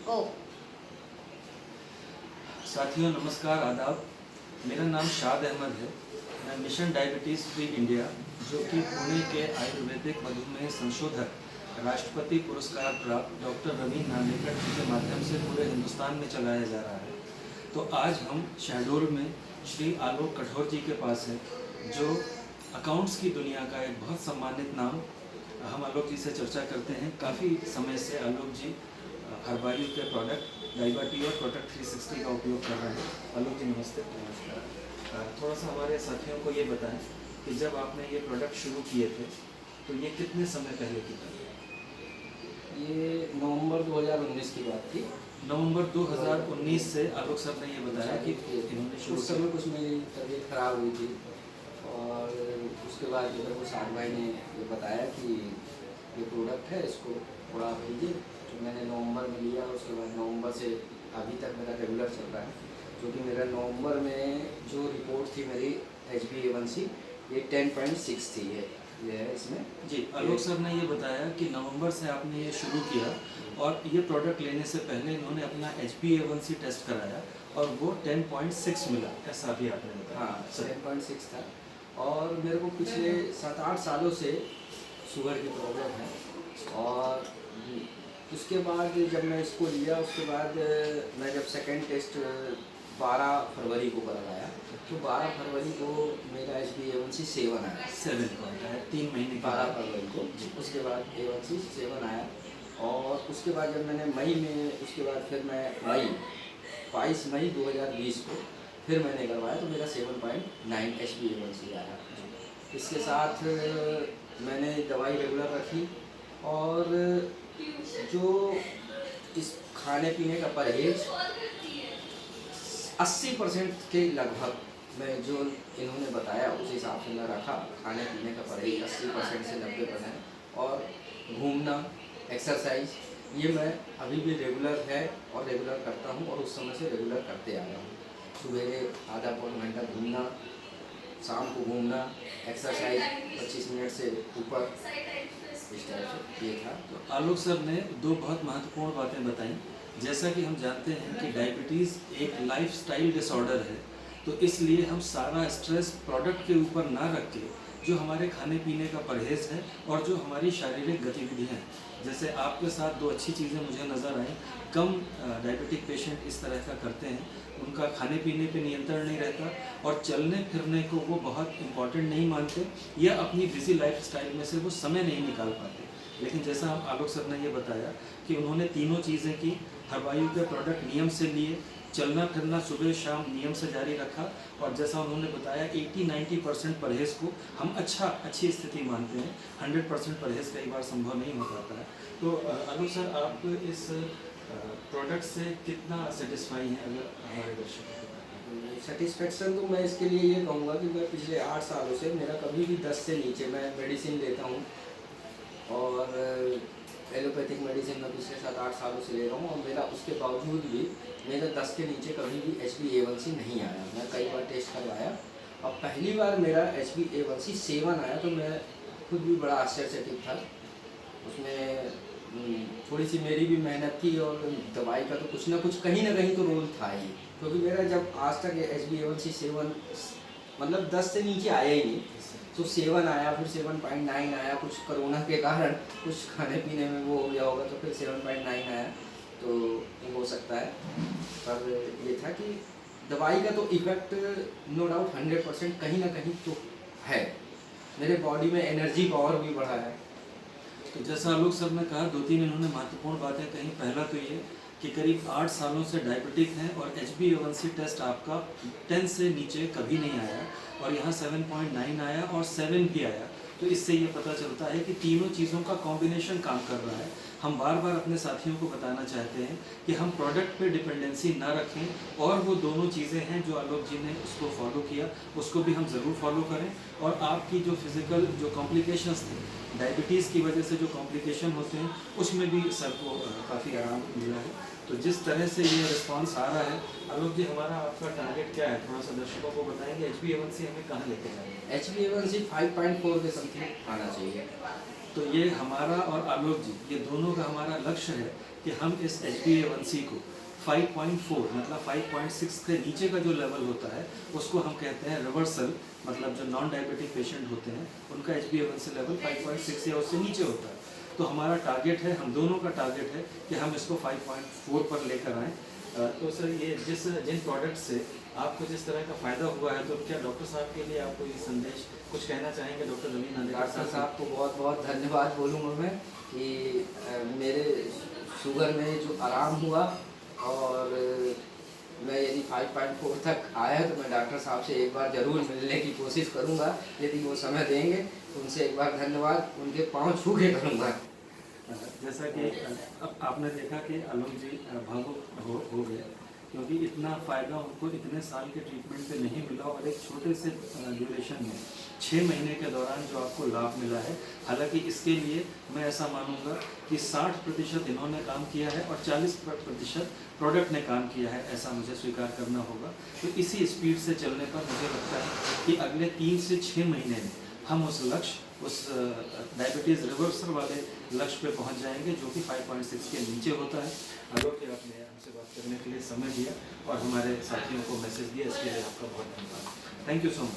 गो। साथियों नमस्कार, आदाब। मेरा नाम शाद अहमद है। मैं मिशन डायबिटीज़ फ्री इंडिया, जो कि पुणे के आयुर्वेदिक मधुमेह संशोधक राष्ट्रपति पुरस्कार प्राप्त डॉक्टर रवीन नार्लिकर जी के माध्यम से पूरे हिंदुस्तान में चलाया जा रहा है। तो आज हम शहडोल में श्री आलोक कठोर जी के पास है, जो अकाउंट्स की दुनिया का एक बहुत सम्मानित नाम। हम आलोक जी से चर्चा करते हैं। काफ़ी समय से आलोक जी हर्बायू के प्रोडक्ट डाइबाटी और प्रोडक्ट 360 का उपयोग कर रहे हैं। आलोक जी नमस्ते। नमस्कार। थोड़ा सा हमारे साथियों को ये बताएं कि जब आपने ये प्रोडक्ट शुरू किए थे तो ये कितने समय पहले की बात है? ये नवंबर 2019 की बात थी। नवंबर 2019 से आलोक सर ने ये बताया कि इन्होंने शुरू उस समय कुछ मेरी तबीयत खराब हुई थी और उसके बाद जो है वो साथ भाई ने ये बताया कि ये प्रोडक्ट है, इसको थोड़ा भेजिए। तो मैंने नवंबर में लिया, उसके बाद नवंबर से अभी तक मेरा रेगुलर चल रहा है। क्योंकि मेरा नवंबर में जो रिपोर्ट थी मेरी HbA1c ये 10.6 थी। ये है इसमें जी। आलोक सर ने ये बताया कि नवंबर से आपने ये शुरू किया और ये प्रोडक्ट लेने से पहले इन्होंने अपना HbA1c टेस्ट कराया और वो 10.6 मिला, ऐसा भी आपने बताया। हाँ, 10.6 था। और मेरे को पिछले 7-8 सालों से शुगर की प्रॉब्लम है। और उसके बाद जब मैं इसको लिया, उसके बाद मैं जब सेकंड टेस्ट 12 फरवरी को करवाया, तो 12 फरवरी को मेरा HbA1c 7 आया। 7 पॉइंट है, 3 महीने के 12 बाद। फरवरी को। उसके बाद A1c 7 आया। और उसके बाद जब मैंने मई में, उसके बाद फिर मैं 22 मई 2020 को फिर मैंने करवाया, तो मेरा 7.9 HbA1c आया। इसके साथ मैंने दवाई रेगुलर रखी और जो इस खाने पीने का परहेज 80% के लगभग मैं जो इन्होंने बताया उस हिसाब से मैं रखा। खाने पीने का परहेज 80% से 90%। और घूमना, एक्सरसाइज, ये मैं अभी भी रेगुलर है और रेगुलर करता हूँ और उस समय से रेगुलर करते आ रहा हूँ। सुबह आधा पौन घंटा घूमना, शाम को घूमना, एक्सरसाइज 25 मिनट से ऊपर, इस तरह से ये था। तो आलोक सर ने दो बहुत महत्वपूर्ण बातें बताई। जैसा कि हम जानते हैं कि डायबिटीज़ एक लाइफस्टाइल डिसऑर्डर है, तो इसलिए हम सारा स्ट्रेस प्रोडक्ट के ऊपर ना रख के जो हमारे खाने पीने का परहेज़ है और जो हमारी शारीरिक गतिविधियाँ हैं, जैसे आपके साथ दो अच्छी चीज़ें मुझे नज़र आई। कम डायबिटिक पेशेंट इस तरह का करते हैं, उनका खाने पीने पे नियंत्रण नहीं रहता और चलने फिरने को वो बहुत इम्पॉर्टेंट नहीं मानते या अपनी बिजी लाइफ स्टाइल में से वो समय नहीं निकाल पाते। लेकिन जैसा हम आलोक सर ने ये बताया कि उन्होंने तीनों चीज़ें की। हर्बायू के प्रोडक्ट नियम से लिए, चलना फिरना सुबह शाम नियम से जारी रखा और जैसा उन्होंने बताया 80-90% परहेज़ को हम अच्छी स्थिति मानते हैं। 100% परहेज़ कई बार संभव नहीं हो पाता है। तो आलोक सर, आप इस प्रोडक्ट से कितना सेटिस्फाई हैं, अगर हमारे दर्शकों को बताएं? सेटिस्फेक्शन तो मैं इसके लिए ये कहूँगा कि मैं पिछले 8 सालों से मेरा कभी भी 10 से नीचे मैं मेडिसिन लेता हूँ। और एलोपैथिक मेडिसिन मैं पिछले 7-8 सालों से ले रहा हूँ और मेरा उसके बावजूद भी मेरा 10 के नीचे कभी भी HbA1c नहीं आया। मैं कई बार टेस्ट करवाया और पहली बार मेरा HbA1c 7 आया, तो मैं खुद भी बड़ा आश्चर्यचकित था। उसमें थोड़ी सी मेरी भी मेहनत थी और दवाई का तो कुछ ना कुछ कहीं ना कहीं तो रोल था ही। क्योंकि मेरा जब आज तक HbA1c 7 मतलब 10 से नीचे आया ही नहीं, तो 7 आया, फिर 7.9 आया। कुछ कोरोना के कारण कुछ खाने पीने में वो हो गया होगा, तो फिर 7.9 आया। तो ये हो सकता है, पर ये था कि दवाई का तो इफेक्ट नो डाउट 100% कहीं ना कहीं तो है। मेरे बॉडी में एनर्जी पावर भी बढ़ा है। तो जैसा आलोक सर ने कहा, 2-3 इन्होंने महत्वपूर्ण बातें कही। पहला तो ये कि करीब 8 सालों से डायबिटिक हैं और HbA1c टेस्ट आपका 10 से नीचे कभी नहीं आया और यहाँ 7.9 आया और 7 भी आया। तो इससे ये पता चलता है कि तीनों चीज़ों का कॉम्बिनेशन काम कर रहा है। हम बार बार अपने साथियों को बताना चाहते हैं कि हम प्रोडक्ट पे डिपेंडेंसी ना रखें और वो दोनों चीज़ें हैं जो आलोक जी ने उसको फॉलो किया, उसको भी हम ज़रूर फॉलो करें। और आपकी जो फिज़िकल जो कॉम्प्लिकेशंस थे, डायबिटीज़ की वजह से जो कॉम्प्लिकेशन होते हैं, उसमें भी सर को काफ़ी आराम मिला है। तो जिस तरह से ये रिस्पांस आ रहा है, आलोक जी हमारा आपका टारगेट क्या है, थोड़ा सा दर्शकों को बताएंगे? HbA1c हमें कहाँ लेके जाएंगे? HbA1c 5.4 के समथिंग आना चाहिए। तो ये हमारा और आलोक जी, ये दोनों का हमारा लक्ष्य है कि हम इस HbA1c को 5.4 मतलब 5.6 के नीचे का जो लेवल होता है उसको हम कहते हैं रिवर्सल, मतलब जो नॉन डायबिटिक पेशेंट होते हैं उनका HbA1c लेवल 5.6 या उससे नीचे होता है। तो हमारा टारगेट है, हम दोनों का टारगेट है कि हम इसको 5.4 पर लेकर आएँ। तो सर ये जिन प्रोडक्ट से आपको जिस तरह का फ़ायदा हुआ है, तो क्या डॉक्टर साहब के लिए आपको ये संदेश कुछ कहना चाहेंगे? डॉक्टर रवि नांदेकर डॉक्टर साहब को बहुत बहुत धन्यवाद बोलूँगा मैं कि मेरे शुगर में जो आराम हुआ, और मैं यदि 5.4 तक आया तो मैं डॉक्टर साहब से एक बार ज़रूर मिलने की कोशिश करूँगा, यदि वो समय देंगे तो उनसे एक बार धन्यवाद उनके पाँव छू के करूँगा। जैसा कि अब आपने देखा कि आलोक जी भावुक हो गए, क्योंकि इतना फ़ायदा उनको इतने साल के ट्रीटमेंट पे नहीं मिला, और एक छोटे से ड्यूरेशन में 6 महीने के दौरान जो आपको लाभ मिला है। हालांकि इसके लिए मैं ऐसा मानूंगा कि 60% इन्होंने काम किया है और 40% प्रोडक्ट ने काम किया है, ऐसा मुझे स्वीकार करना होगा। तो इसी स्पीड से चलने पर मुझे लगता है कि अगले 3 से 6 महीने में हम उस लक्ष्य, उस डायबिटीज़ रिवर्सल वाले लक्ष्य पे पहुंच जाएंगे, जो कि 5.6 के नीचे होता है। आलोक जी, आपने हमसे बात करने के लिए समय दिया और हमारे साथियों को मैसेज दिया, इसके लिए आपका बहुत धन्यवाद। Thank you so much.